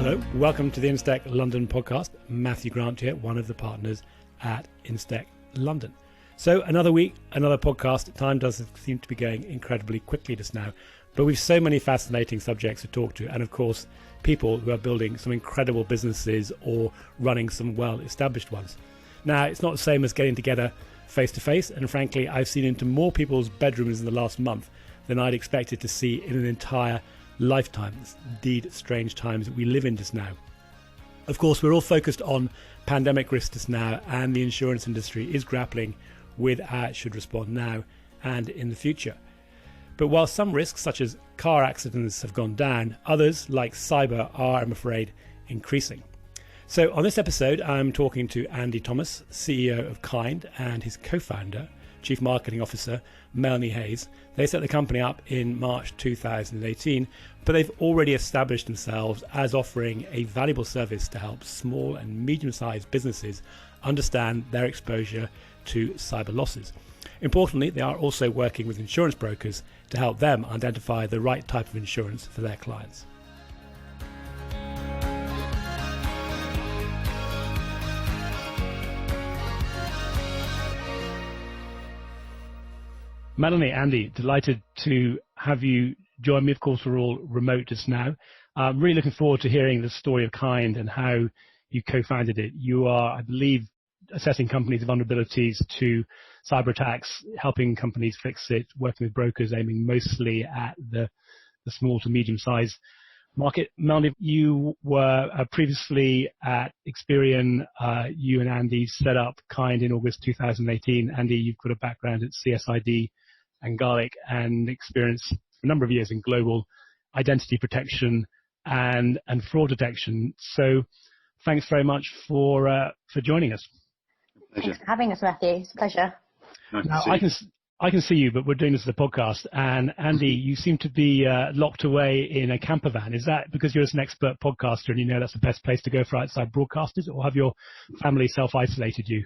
Hello, welcome to the Instech London podcast. Matthew Grant here, one of the partners at Instech London. So another week, another podcast. Time does seem to be going incredibly quickly just now, but we've so many fascinating subjects to talk to, and of course, people who are building some incredible businesses or running some well-established ones. Now, it's not the same as getting together face-to-face, and frankly, I've seen into more people's bedrooms in the last month than I'd expected to see in an entire lifetime. It's indeed strange times that we live in just now. Of course, we're all focused on pandemic risks just now, and the insurance industry is grappling with how it should respond now and in the future. But while some risks, such as car accidents, have gone down, others, like cyber, are, I'm afraid, increasing. So on this episode, I'm talking to Andy Thomas, CEO of Kynd, and his co-founder, Chief Marketing Officer, Melanie Hayes. They set the company up in March 2018, but they've already established themselves as offering a valuable service to help small and medium-sized businesses understand their exposure to cyber losses. Importantly, they are also working with insurance brokers to help them identify the right type of insurance for their clients. Melanie, Andy, delighted to have you join me. Of course, we're all remote just now. I'm really looking forward to hearing the story of Kynd and how you co-founded it. You are, I believe, assessing companies' vulnerabilities to cyber attacks, helping companies fix it, working with brokers, aiming mostly at the small to medium-sized market. Melanie, you were previously at Experian. You and Andy set up Kynd in August 2018. Andy, you've got a background at CSID and Garlic and experience for a number of years in global identity protection and fraud detection. So thanks very much for joining us. Pleasure. Thanks for having us, Matthew. It's a pleasure. Now, I can see you, but we're doing this as a podcast. And Andy, you seem to be locked away in a camper van. Is that because you're an expert podcaster and you know that's the best place to go for outside broadcasters, or have your family self-isolated you?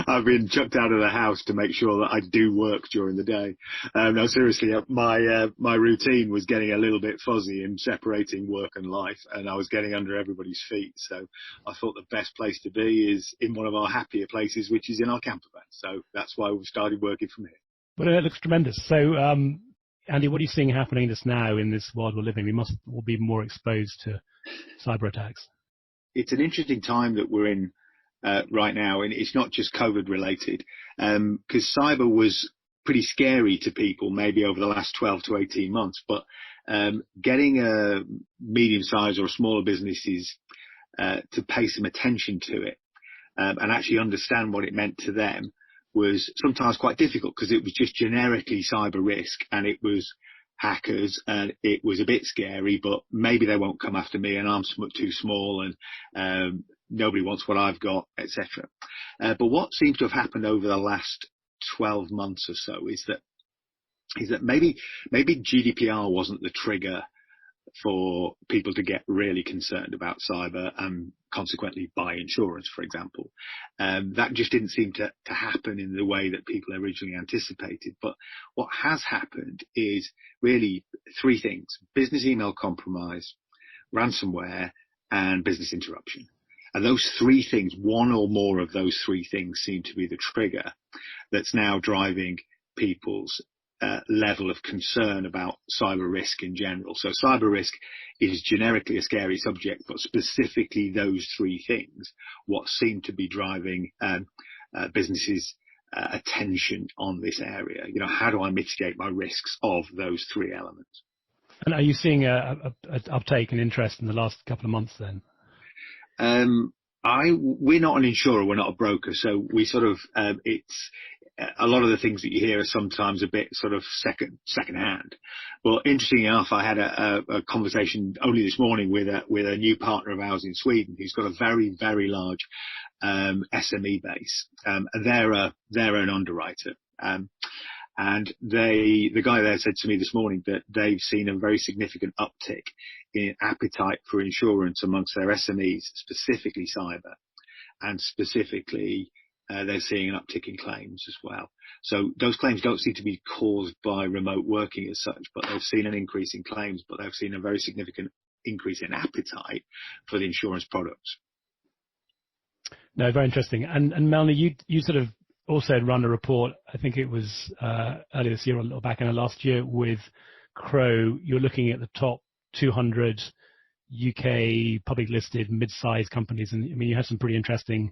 I've been chucked out of the house to make sure that I do work during the day. No, seriously, my routine was getting a little bit fuzzy in separating work and life, and I was getting under everybody's feet. So I thought the best place to be is in one of our happier places, which is in our camper van. So that's why we've started working from here. Well, it looks tremendous. So, Andy, what are you seeing happening just now in this world we're living? We must all be more exposed to cyber attacks. It's an interesting time that we're in right now, and it's not just COVID related, because cyber was pretty scary to people maybe over the last 12 to 18 months, but getting a medium-sized or smaller businesses to pay some attention to it and actually understand what it meant to them was sometimes quite difficult, because it was just generically cyber risk and it was hackers and it was a bit scary, but maybe they won't come after me and I'm too small and nobody wants what I've got, etc. But what seems to have happened over the last 12 months or so is that maybe GDPR wasn't the trigger for people to get really concerned about cyber and consequently buy insurance, for example. That just didn't seem to happen in the way that people originally anticipated. But what has happened is really three things: business email compromise, ransomware, and business interruption. And those three things, one or more of those three things, seem to be the trigger that's now driving people's level of concern about cyber risk in general. So cyber risk is generically a scary subject, but specifically those three things, what seem to be driving businesses' attention on this area. You know, how do I mitigate my risks of those three elements? And are you seeing a uptake and interest in the last couple of months then? We're not an insurer, we're not a broker, so we sort of, it's a lot of the things that you hear are sometimes a bit sort of second hand. Well, interestingly enough, I had a conversation only this morning with a new partner of ours in Sweden who's got a very, very large SME base. And they're an underwriter. And the guy there said to me this morning that they've seen a very significant uptick in appetite for insurance amongst their SMEs, specifically cyber, and specifically they're seeing an uptick in claims as well. So those claims don't seem to be caused by remote working as such, but they've seen an increase in claims, but they've seen a very significant increase in appetite for the insurance products. No, very interesting. And Melanie, you sort of also had run a report, I think it was earlier this year or back in the last year with Crow. You're looking at the top 200 UK public listed mid-sized companies. And I mean, you had some pretty interesting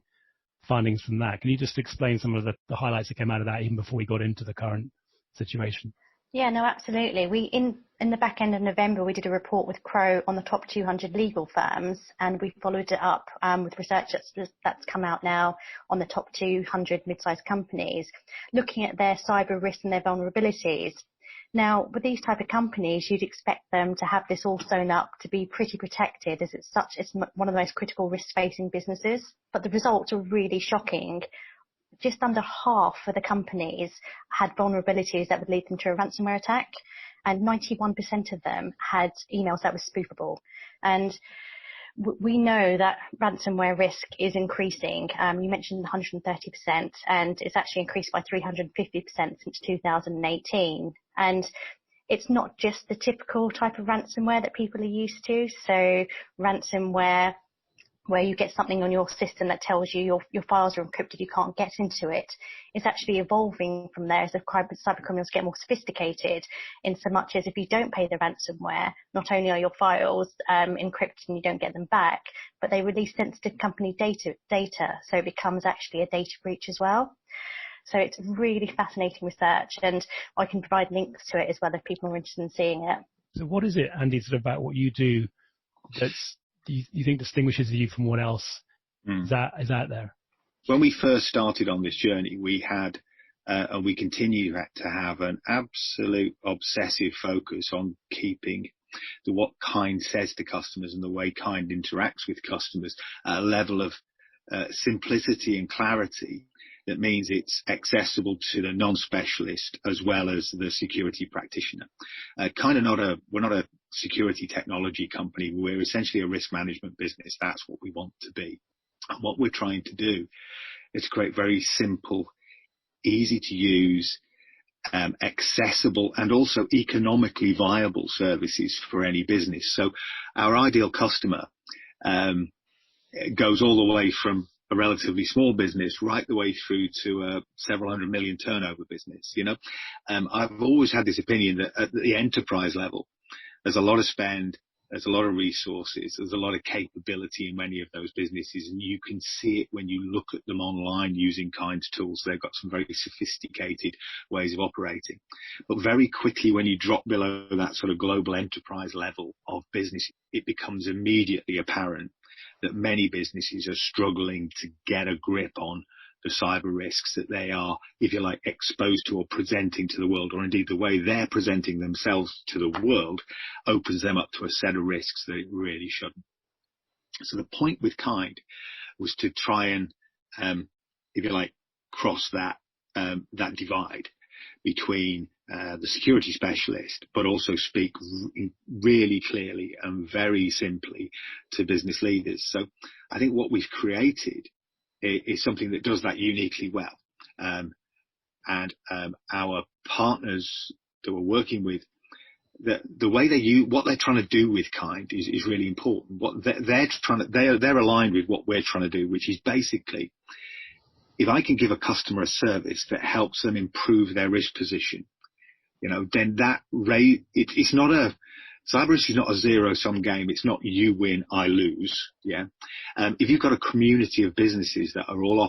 findings from that. Can you just explain some of the highlights that came out of that even before we got into the current situation? Yeah, no, absolutely. We in the back end of November, we did a report with Crow on the top 200 legal firms, and we followed it up with research that's come out now on the top 200 mid-sized companies, looking at their cyber risk and their vulnerabilities. Now, with these type of companies, you'd expect them to have this all sewn up to be pretty protected, as it's one of the most critical risk-facing businesses. But the results are really shocking. Just under half of the companies had vulnerabilities that would lead them to a ransomware attack, and 91% of them had emails that were spoofable. And we know that ransomware risk is increasing. You mentioned 130%, and it's actually increased by 350% since 2018. And it's not just the typical type of ransomware that people are used to. So ransomware where you get something on your system that tells you your files are encrypted, you can't get into it, is actually evolving from there as the cyber criminals get more sophisticated, in so much as if you don't pay the ransomware, not only are your files encrypted and you don't get them back, but they release sensitive company data, so it becomes actually a data breach as well. So it's really fascinating research, and I can provide links to it as well if people are interested in seeing it. So what is it, Andy, sort of about what you do that's you think distinguishes you from what else is out there? When we first started on this journey, we had, and we continue to have, an absolute obsessive focus on keeping what Kynd says to customers and the way Kynd interacts with customers at a level of simplicity and clarity that means it's accessible to the non-specialist as well as the security practitioner. We're not a security technology company. We're essentially a risk management business. That's what we want to be. And what we're trying to do is create very simple, easy to use, accessible and also economically viable services for any business. So our ideal customer goes all the way from a relatively small business right the way through to a several hundred million turnover business. I've always had this opinion that at the enterprise level, there's a lot of spend, there's a lot of resources, there's a lot of capability in many of those businesses, and you can see it when you look at them online using Kynd's tools. They've got some very sophisticated ways of operating. But very quickly, when you drop below that sort of global enterprise level of business, it becomes immediately apparent that many businesses are struggling to get a grip on the cyber risks that they are, if you like, exposed to or presenting to the world, or indeed the way they're presenting themselves to the world opens them up to a set of risks that it really shouldn't. So the point with Kynd was to try and, if you like, cross that divide between the security specialist, but also speak really clearly and very simply to business leaders. So I think what we've created is something that does that uniquely well. And our partners that we're working with, the way what they're trying to do with Kynd is really important. What they're aligned with what we're trying to do, which is basically, if I can give a customer a service that helps them improve their risk position, then that rate, it's not cyber risk is not a zero-sum game. It's not you win, I lose. Yeah. If you've got a community of businesses that are all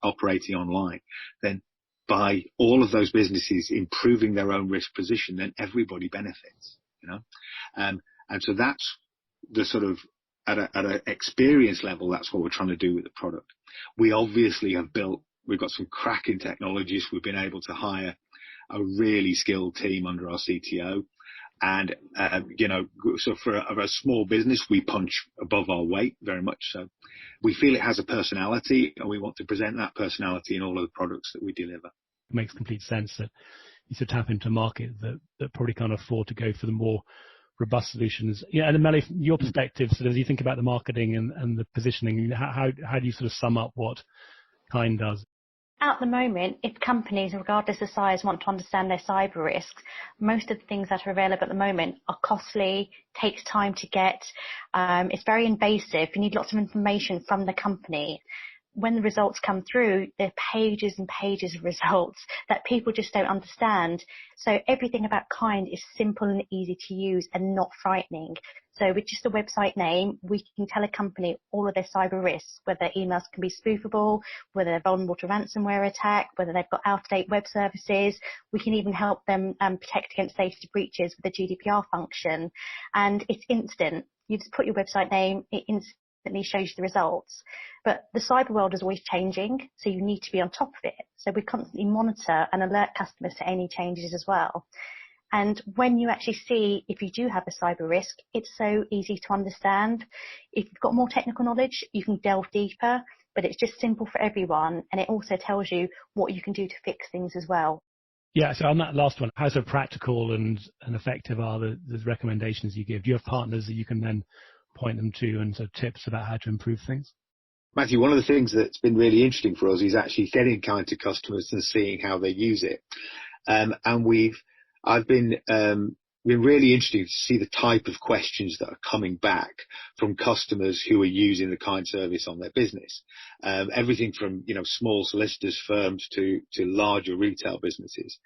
operating online, then by all of those businesses improving their own risk position, then everybody benefits, and so that's the sort of, at an experience level, that's what we're trying to do with the product. We obviously we've got some cracking technologies. We've been able to hire a really skilled team under our CTO. And, so for a small business, we punch above our weight, very much so. We feel it has a personality, and we want to present that personality in all of the products that we deliver. It makes complete sense that you should tap into a market that probably can't afford to go for the more robust solutions. Yeah, and Melanie, from your perspective, so as you think about the marketing and the positioning, how do you sort of sum up what Kynd does? At the moment, if companies, regardless of size, want to understand their cyber risks, most of the things that are available at the moment are costly, takes time to get, it's very invasive. You need lots of information from the company. When the results come through, there are pages and pages of results that people just don't understand. So everything about Kynd is simple and easy to use and not frightening. So with just a website name, we can tell a company all of their cyber risks, whether emails can be spoofable, whether they're vulnerable to ransomware attack, whether they've got out-of-date web services. We can even help them protect against data breaches with the GDPR function. And it's instant. You just put your website name, it instantly shows you the results. But the cyber world is always changing, so you need to be on top of it. So we constantly monitor and alert customers to any changes as well. And when you actually see if you do have a cyber risk, it's so easy to understand. If you've got more technical knowledge, you can delve deeper, but it's just simple for everyone. And it also tells you what you can do to fix things as well. Yeah, so on that last one, how so practical and effective are the recommendations you give? Do you have partners that you can then point them to and sort of tips about how to improve things? Matthew, one of the things that's been really interesting for us is actually getting Kynd to customers and seeing how they use it. And I've been really interested to see the type of questions that are coming back from customers who are using the Kynd service on their business. Everything from, small solicitors firms to larger retail businesses.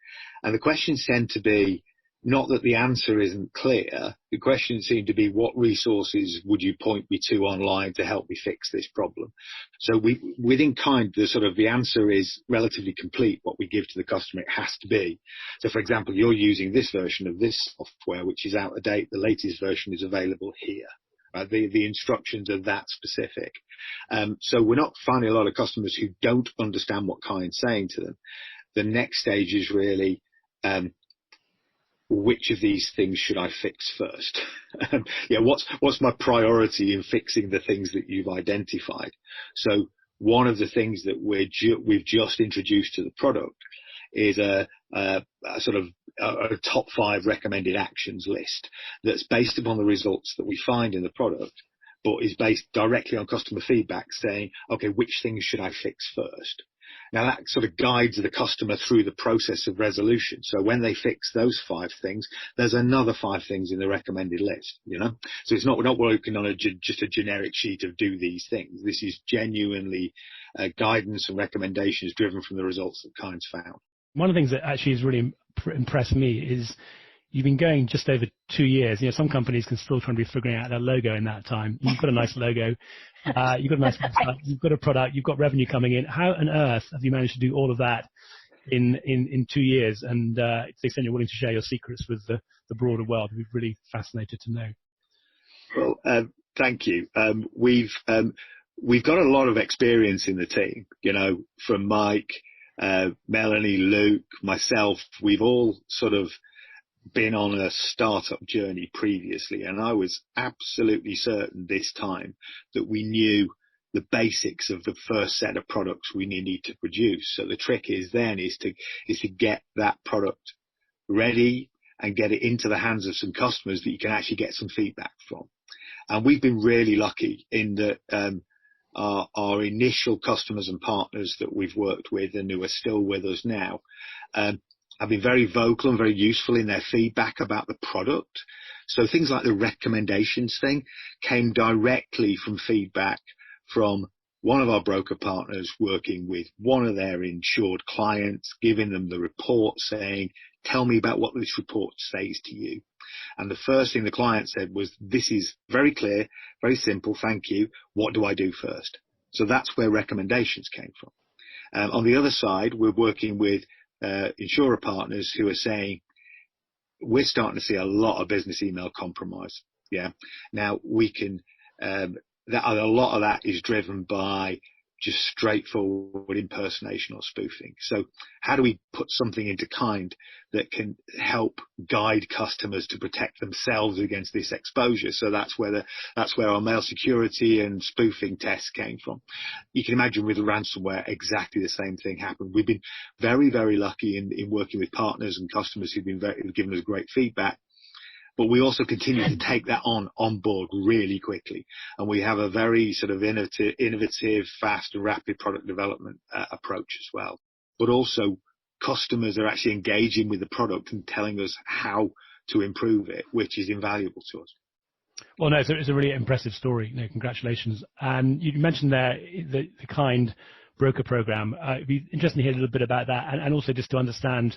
And the questions tend to be not that the answer isn't clear. The questions seem to be, what resources would you point me to online to help me fix this problem? So within Kynd, the answer is relatively complete. What we give to the customer, it has to be. So for example, you're using this version of this software, which is out of date. The latest version is available here. The instructions are that specific. So we're not finding a lot of customers who don't understand what Kynd's saying to them. The next stage is really, which of these things should I fix first? What's my priority in fixing the things that you've identified? So one of the things that we've just introduced to the product is a top 5 recommended actions list that's based upon the results that we find in the product, but is based directly on customer feedback saying, okay, which things should I fix first? Now that sort of guides the customer through the process of resolution. So when they fix those 5 things, there's another 5 things in the recommended list, So we're not working on just a generic sheet of do these things. This is genuinely guidance and recommendations driven from the results that Kynd's found. One of the things that actually has really impressed me is you've been going just over 2 years. Some companies can still try and be figuring out their logo in that time. You've got a nice logo. You've got a nice website. You've got a product. You've got revenue coming in. How on earth have you managed to do all of that in 2 years? And to the extent you're willing to share your secrets with the broader world, we're really fascinated to know. Well, thank you. We've got a lot of experience in the team, from Mike, Melanie, Luke, myself. We've all sort of been on a startup journey previously, and I was absolutely certain this time that we knew the basics of the first set of products we needed to produce. So the trick is to get that product ready and get it into the hands of some customers that you can actually get some feedback from. And we've been really lucky in that our initial customers and partners that we've worked with and who are still with us now have been very vocal and very useful in their feedback about the product. So things like the recommendations thing came directly from feedback from one of our broker partners working with one of their insured clients, giving them the report saying, tell me about what this report says to you. And the first thing the client said was, this is very clear, very simple, thank you. What do I do first? So that's where recommendations came from. On the other side, we're working with insurer partners who are saying, we're starting to see a lot of business email compromise. Yeah. Now we can, a lot of that is driven by just straightforward impersonation or spoofing. So how do we put something into Kynd that can help guide customers to protect themselves against this exposure? So that's where our mail security and spoofing tests came from. You can imagine with ransomware, exactly the same thing happened. We've been very, very lucky in working with partners and customers who've given us great feedback. But we also continue to take that on board really quickly. And we have a very sort of innovative, fast and rapid product development approach as well. but also customers are actually engaging with the product and telling us how to improve it, which is invaluable to us. Well, no, it's a really impressive story. No, congratulations. And you mentioned there the Kynd broker program. It'd be interesting to hear a little bit about that, and also just to understand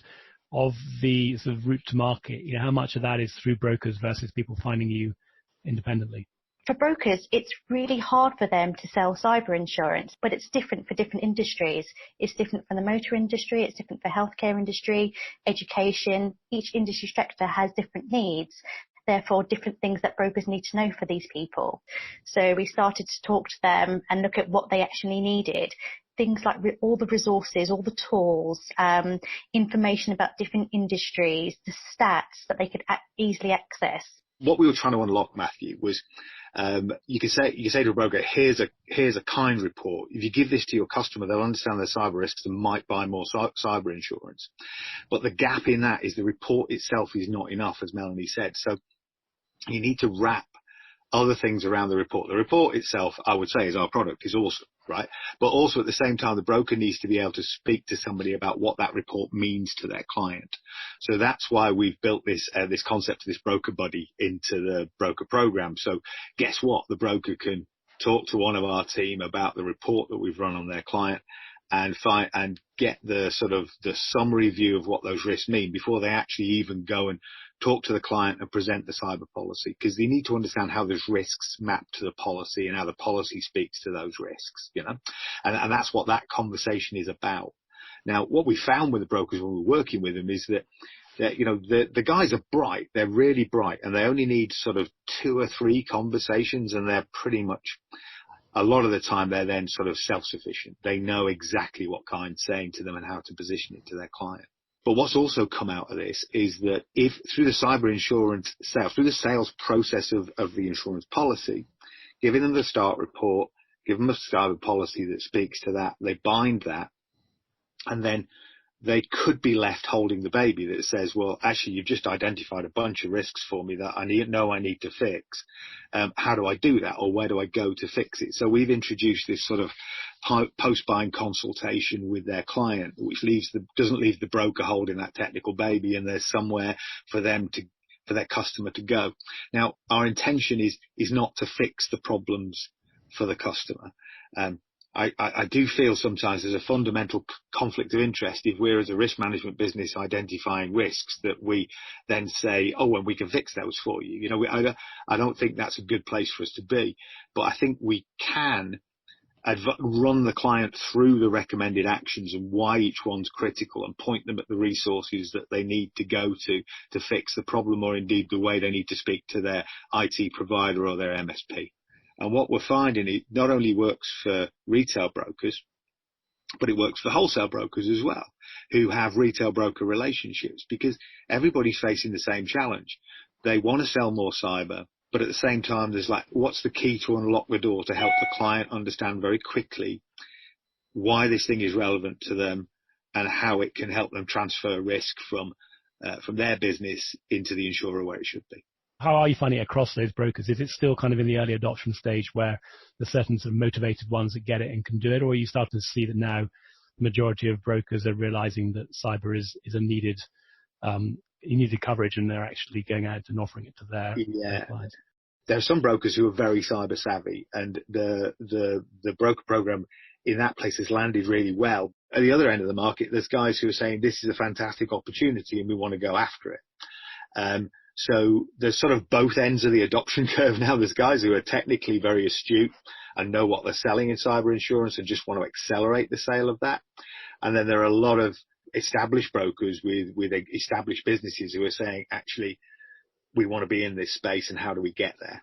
of the sort of route to market. How much of that is through brokers versus people finding you independently? For brokers, it's really hard for them to sell cyber insurance, but it's different for different industries. It's different for the motor industry, it's different for healthcare industry, education. Each industry sector has different needs, therefore different things that brokers need to know for these people. So we started to talk to them and look at what they actually needed. Things like all the resources, all the tools, information about different industries, the stats that they could easily access. What we were trying to unlock, Matthew, was you can say to a broker, here's a Kynd report. If you give this to your customer, they'll understand their cyber risks and might buy more cyber insurance. But the gap in that is the report itself is not enough, as Melanie said. So you need to wrap other things around the report. The report itself, I would say, is our product, is awesome, right? But also at the same time, the broker needs to be able to speak to somebody about what that report means to their client. So that's why we've built this concept of this broker buddy into the broker program. So guess what? The broker can talk to one of our team about the report that we've run on their client and get the sort of the summary view of what those risks mean before they actually even go and talk to the client and present the cyber policy, because they need to understand how those risks map to the policy and how the policy speaks to those risks, and that's what that conversation is about. Now, what we found with the brokers when we were working with them is that the guys are bright, they're really bright, and they only need sort of 2 or 3 conversations, and they're pretty much, a lot of the time, they're then sort of self-sufficient. They know exactly what Kynd's saying to them and how to position it to their client. But what's also come out of this is that if through the cyber insurance sales, through the sales process of the insurance policy, giving them the start report, give them a cyber policy that speaks to that, they bind that, and then they could be left holding the baby that says, well, actually, you've just identified a bunch of risks for me that I need to fix. How do I do that? Or where do I go to fix it? So we've introduced this sort of post-buying consultation with their client, which doesn't leave the broker holding that technical baby, and there's somewhere for their customer to go. Now, our intention is not to fix the problems for the customer. I do feel sometimes there's a fundamental conflict of interest if we're, as a risk management business, identifying risks that we then say, oh, and we can fix those for you. I don't think that's a good place for us to be. But I think we can run the client through the recommended actions and why each one's critical, and point them at the resources that they need to go to fix the problem, or indeed the way they need to speak to their IT provider or their MSP. And what we're finding, it not only works for retail brokers, but it works for wholesale brokers as well, who have retail broker relationships, because everybody's facing the same challenge. They want to sell more cyber, but at the same time, there's what's the key to unlock the door to help the client understand very quickly why this thing is relevant to them and how it can help them transfer risk from their business into the insurer where it should be. How are you finding it across those brokers? Is it still kind of in the early adoption stage where there's certain sort of motivated ones that get it and can do it, or are you starting to see that now the majority of brokers are realizing that cyber is a needed coverage, and they're actually going out and offering it to their clients? There are some brokers who are very cyber savvy, and the broker program in that place has landed really well. At the other end of the market, there's guys who are saying this is a fantastic opportunity and we want to go after it. So there's sort of both ends of the adoption curve now. There's guys who are technically very astute and know what they're selling in cyber insurance and just want to accelerate the sale of that. And then there are a lot of established brokers with established businesses who are saying, actually, we want to be in this space, and how do we get there?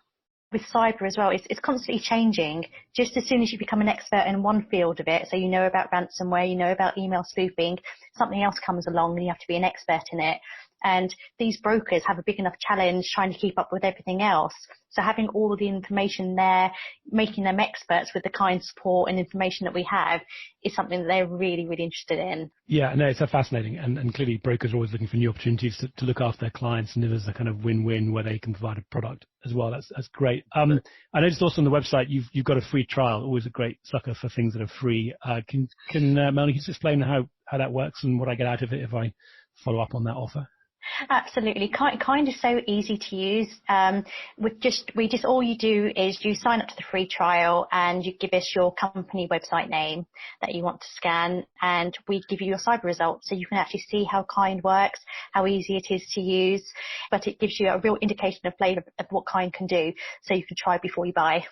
With cyber as well, it's constantly changing. Just as soon as you become an expert in one field of it, so you know about ransomware, you know about email spoofing, something else comes along and you have to be an expert in it. And these brokers have a big enough challenge trying to keep up with everything else. So having all of the information there, making them experts with the kind of support and information that we have, is something that they're really, really interested in. Yeah, no, it's so fascinating. And clearly brokers are always looking for new opportunities to look after their clients, and there's a kind of win-win where they can provide a product as well. That's great. I noticed also on the website you've got a free trial, always a great sucker for things that are free. Can Melanie just explain how how that works and what I get out of it if I follow up on that offer? Absolutely. Kynd is so easy to use. All you do is you sign up to the free trial and you give us your company website name that you want to scan, and we give you your cyber results so you can actually see how Kynd works, how easy it is to use, but it gives you a real indication of flavour of what Kynd can do, so you can try before you buy.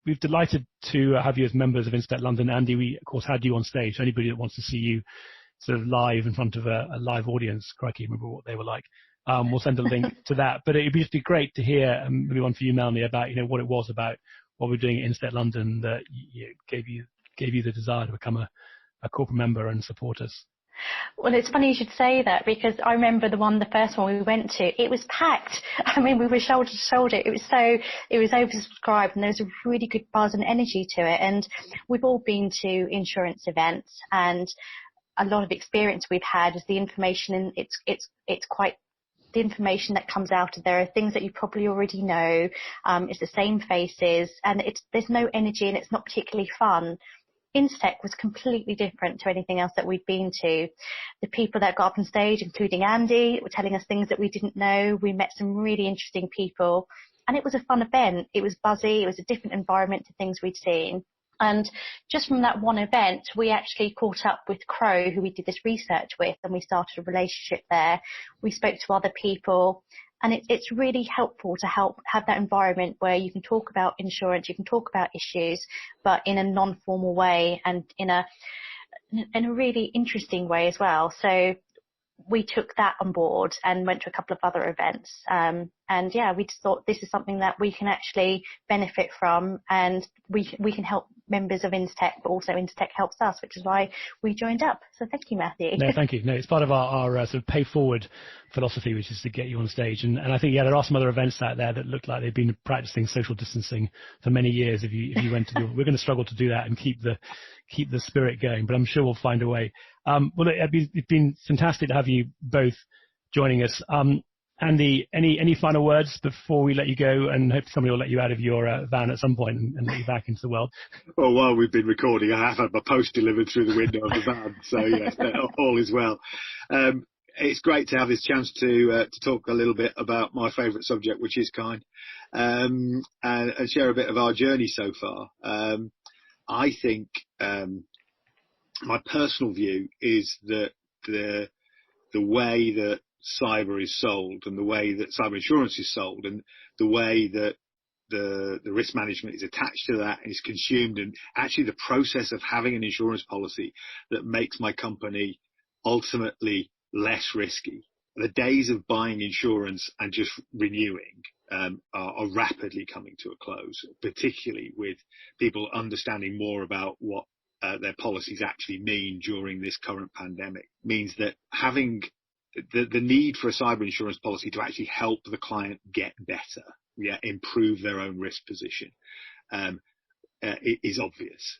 We're delighted to have you as members of Instech London. Andy, we of course had you on stage. Anybody that wants to see you sort of live in front of a live audience, crikey, remember what they were like. We'll send a link to that. But it'd just be great to hear, maybe one for you, Melanie, about what it was about what we're doing at Instech London that gave you the desire to become a corporate member and support us. Well, it's funny you should say that, because I remember the first one we went to, it was packed. I mean, we were shoulder to shoulder. It was oversubscribed, and there was a really good buzz and energy to it. And we've all been to insurance events, and a lot of experience we've had is the information, and it's quite the information that comes out of there are things that you probably already know. It's the same faces, and there's no energy, and it's not particularly fun. Instech was completely different to anything else that we'd been to. The people that got up on stage, including Andy, were telling us things that we didn't know. We met some really interesting people, and it was a fun event. It was buzzy. It was a different environment to things we'd seen. And just from that one event, we actually caught up with Crow, who we did this research with, and we started a relationship there. We spoke to other people, and it's really helpful to have that environment where you can talk about insurance, you can talk about issues, but in a non-formal way and in a really interesting way as well. So we took that on board and went to a couple of other events. And yeah, we just thought this is something that we can actually benefit from, and we can help members of Instech, but also Instech helps us, which is why we joined up. So thank you, Matthew. No, thank you. No, it's part of our sort of pay forward philosophy, which is to get you on stage. And I think, there are some other events out there that look like they've been practicing social distancing for many years. If you went to we're going to struggle to do that and keep the spirit going, but I'm sure we'll find a way. Well, it's been fantastic to have you both joining us. Andy, any final words before we let you go, and hope somebody will let you out of your van at some point and let you back into the world? Well, while we've been recording, I have had my post delivered through the window of the van, so yes, all is well. It's great to have this chance to talk a little bit about my favourite subject, which is Kynd, and share a bit of our journey so far. I think my personal view is that the way that cyber is sold, and the way that cyber insurance is sold, and the way that the risk management is attached to that and is consumed, and actually the process of having an insurance policy that makes my company ultimately less risky. The days of buying insurance and just renewing are rapidly coming to a close, particularly with people understanding more about what their policies actually mean during this current pandemic. Means that having the need for a cyber insurance policy to actually help the client get better, improve their own risk position, it is obvious.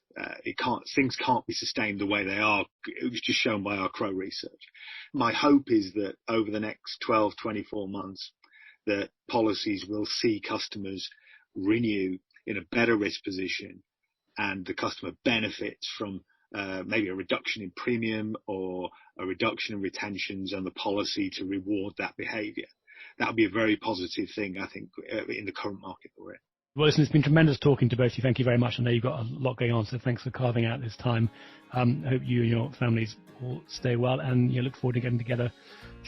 Things can't be sustained the way they are. It was just shown by our Crow research. My hope is that over the next 12, 24 months, that policies will see customers renew in a better risk position, and the customer benefits from maybe a reduction in premium or a reduction in retentions, and the policy to reward that behaviour. That would be a very positive thing, I think, in the current market that we're in. Well, listen, it's been tremendous talking to both of you. Thank you very much. I know you've got a lot going on, so thanks for carving out this time. I hope you and your families all stay well, and look forward to getting together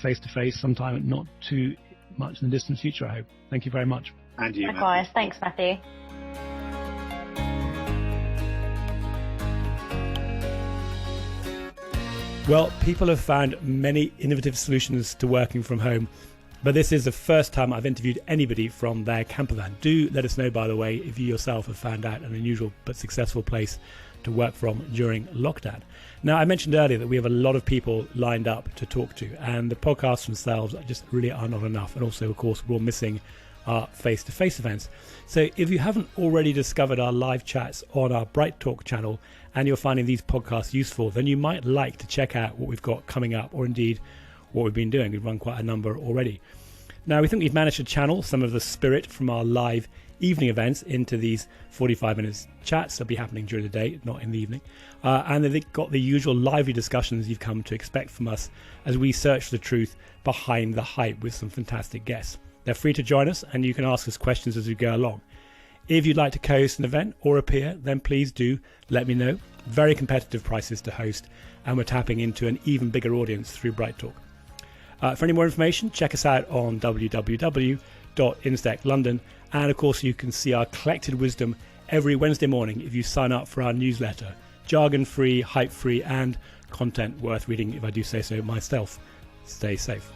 face-to-face sometime, not too much in the distant future, I hope. Thank you very much. And you, likewise. Thanks, Matthew. Well, people have found many innovative solutions to working from home, but this is the first time I've interviewed anybody from their camper van. Do let us know, by the way, if you yourself have found out an unusual but successful place to work from during lockdown. Now, I mentioned earlier that we have a lot of people lined up to talk to, and the podcasts themselves just really are not enough. And also, of course, we're all missing our face-to-face events. So if you haven't already discovered our live chats on our Bright Talk channel, and you're finding these podcasts useful, then you might like to check out what we've got coming up, or indeed what we've been doing. We've run quite a number already. Now, we think we've managed to channel some of the spirit from our live evening events into these 45 minutes chats that'll be happening during the day, not in the evening. And they've got the usual lively discussions you've come to expect from us as we search for the truth behind the hype with some fantastic guests. They're free to join us, and you can ask us questions as we go along. If you'd like to co-host an event or appear, then please do let me know. Very competitive prices to host, and we're tapping into an even bigger audience through Bright Talk. For any more information, check us out on www.insteklondon, and of course you can see our collected wisdom every Wednesday morning if you sign up for our newsletter. Jargon-free, hype-free, and content worth reading, if I do say so myself. Stay safe.